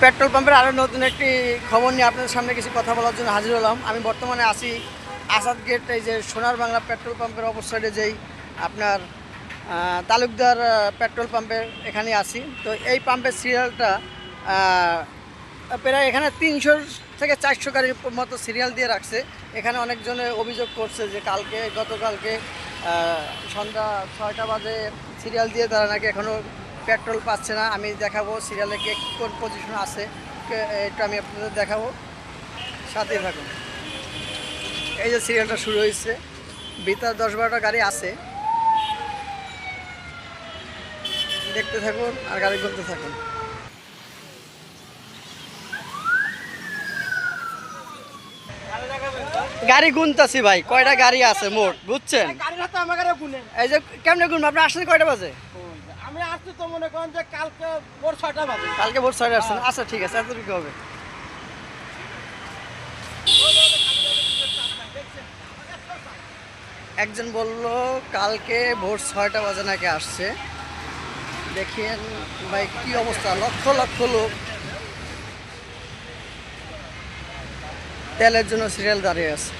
Petrol পাম্পের আরও নতুন একটি খবর নিয়ে আপনাদের সামনে কিছু কথা বলার জন্য হাজির হলাম। আমি বর্তমানে আছি আসাদ গেট, এই যে সোনার বাংলা পেট্রোল পাম্পের অপর সাইডে যেই আপনার তালুকদার পেট্রোল পাম্পের এখানে আছি। তো এই পাম্পের সিরিয়ালটা প্রায় এখানে 300 থেকে 400 গাড়ির মতো সিরিয়াল দিয়ে রাখছে। এখানে অনেকজনে অভিযোগ করছে যে গতকালকে সন্ধ্যা 6টা বাজে সিরিয়াল দিয়ে তারা নাকি এখনও পেট্রোল পাচ্ছে না। আমি দেখাবো সিরিয়ালে কে কোন পজিশনে আছে, এটা আমি আপনাদের দেখাবো, সাথেই থাকুন। এই যে সিরিয়ালটা শুরু হয়েছে, ভিতরে 10-12টা গাড়ি আছে, দেখতে থাকুন আর গাড়ি গুনতে থাকুন। গাড়ি গুনতেছি ভাই, কয়টা গাড়ি আছে মোট, বুঝছেন? এই যে কেমনে গুনবো? আপনি আসছেন কয়টা বাজে? আমি আসছি তো মনে করেন যে কালকে ভোর 6টা বাজে। কালকে ভোর 6টায় আসছেন? আচ্ছা ঠিক আছে, এতটুকু হবে। একজন বলল কালকে ভোর 6টা বাজে নাকি আসছে। দেখেন ভাই কি অবস্থা, লক্ষ লক্ষ লোক তেলের জন্য সিরিয়াল দাঁড়িয়ে আছে।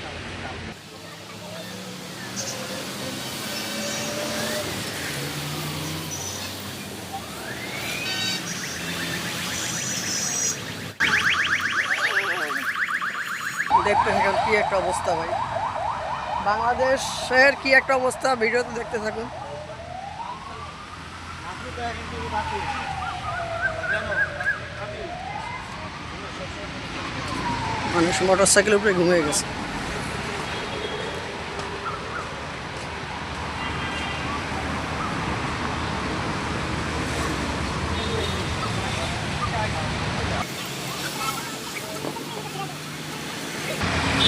দেখতে থাকুন কি একটা অবস্থা ভাই, বাংলাদেশের কি একটা অবস্থা, ভিডিওতে দেখতে থাকুন। মানুষ মোটর সাইকেলের উপরে ঘুমিয়ে গেছে।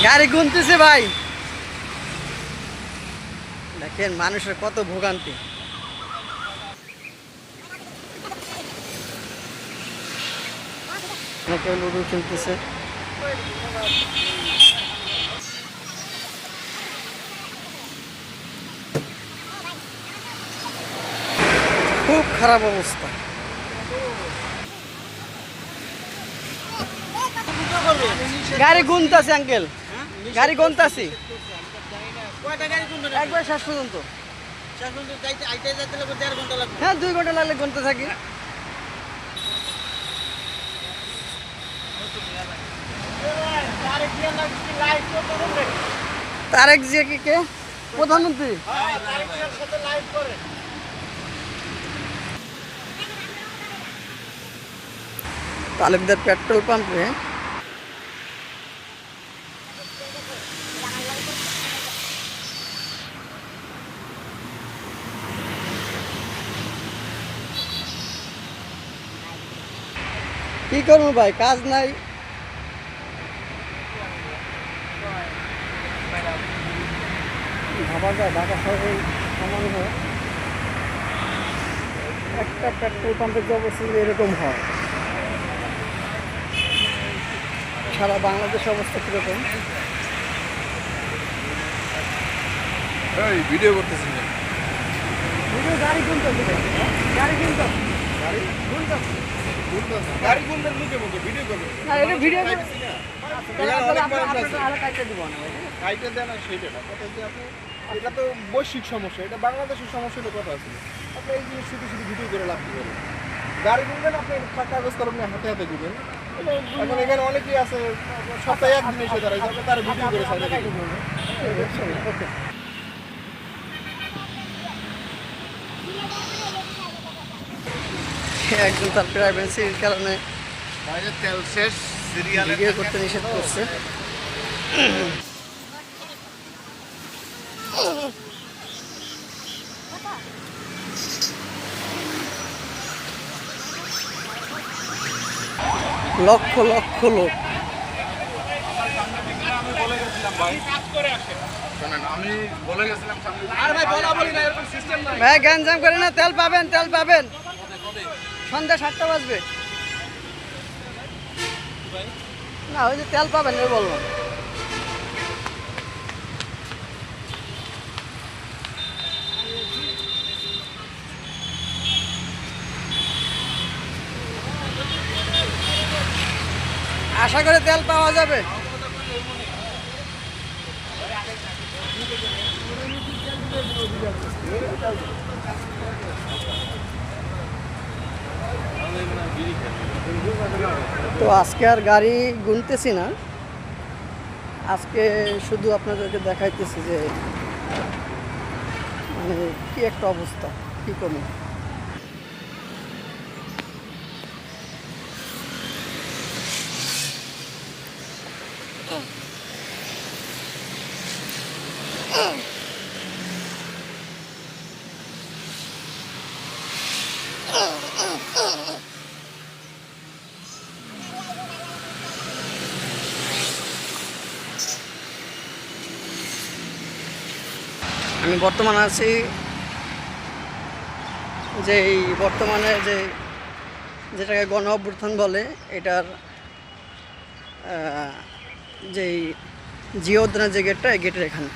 গাড়ি গুনতেছে ভাই, দেখেন মানুষের কত ভোগান্তি। লুডু খেলতেছে, খুব খারাপ অবস্থা। গাড়ি গুনতাছি আঙ্কেল, গাড়ি গুনতাছি একবার শেষ পর্যন্ত। হ্যাঁ 2 ঘন্টা লাগলে গুনতে থাকি। তারেক জিয়া কি কে প্রধানমন্ত্রী? তালুকদার পেট্রোল পাম্পে কি করবো ভাই, কাজ নাই। ভাবা যায় ঢাকা শহরে সমান হয় একটা পেট্রোল পাম্পের যে অবস্থা এরকম হয়, সারা বাংলাদেশের অবস্থা কীরকম? ভিডিও করতেছি না, ভিডিও গাড়ি গুনতেছে, গাড়ি গুনতেছে, গাড়ি গুনতেছে, গাড়ি গুনদের মুখে মুখে ভিডিও করবে না এটা ভিডিও আরো কাটতে দিব না ভাই, কাইটে দেন না সেটা না কথা যে আপনি, এটা তো বৈশ্বিক সমস্যা, এটা বাংলাদেশের সমস্যা হলে কথা আছে। আপনি এই জিনিস শুধু শুধু ভিডিও করে লাভ দিবেন, গাড়ি গুনবেন আপনি কাগজ কলম নিয়ে হাতে হাতে দিবেন। এখন এখানে অনেকেই আছে সপ্তাহে একদিন এসে দাঁড়ায় যাবে, তার ভিডিও করে সাইডে দিবেন। ওকে। একজন তার প্রাইভেসির কারণে তেল শেষ, ভিডিও করতে নিষেধ করছে। লক্ষ লক্ষ লোক, আমি বলে গেছিলাম ভাই গ্যাঞ্জাম করে না, তেল পাবেন, তেল পাবেন, সন্ধ্যা 7টা বাজবে না, ওই যে তেল পাবেন বললাম। আশা করে তেল পাওয়া যাবে। তো আজকে আর গাড়ি গুনতেছি না, আজকে শুধু আপনাদেরকে দেখাইতেছি যে মানে কি একটা অবস্থা, কি কমে। আমি বর্তমানে আছি যে এই বর্তমানে যেটাকে গণ অভ্যুত্থান বলে, এটার যেই জিও উদ্যানের যে গেটটা, এই গেটের এখানে।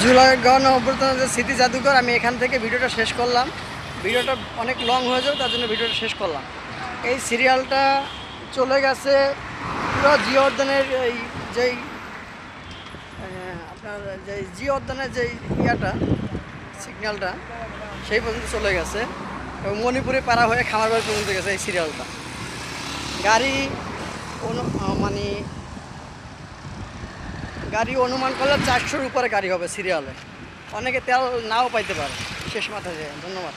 জুলাই গণ অভ্যুত্থানের যে স্মৃতি জাদুঘর, আমি এখান থেকে ভিডিওটা শেষ করলাম। ভিডিওটা অনেক লং হয়ে যাবে, তার জন্য ভিডিওটা শেষ করলাম। এই সিরিয়ালটা চলে গেছে পুরো জিও উদ্যানের এই যেই আপনার যে জিও উদ্যানের যেই ইয়াটা সিগন্যালটা সেই পর্যন্ত চলে গেছে, এবং মণিপুরে পাড়া হয়ে খামারবাড়ি পর্যন্ত গেছে এই সিরিয়ালটা। গাড়ি মানে গাড়ি অনুমান করলে 400-র উপরে গাড়ি হবে সিরিয়ালে। অনেকে তেল নাও পাইতে পারে শেষ মাথায় যায়। ধন্যবাদ।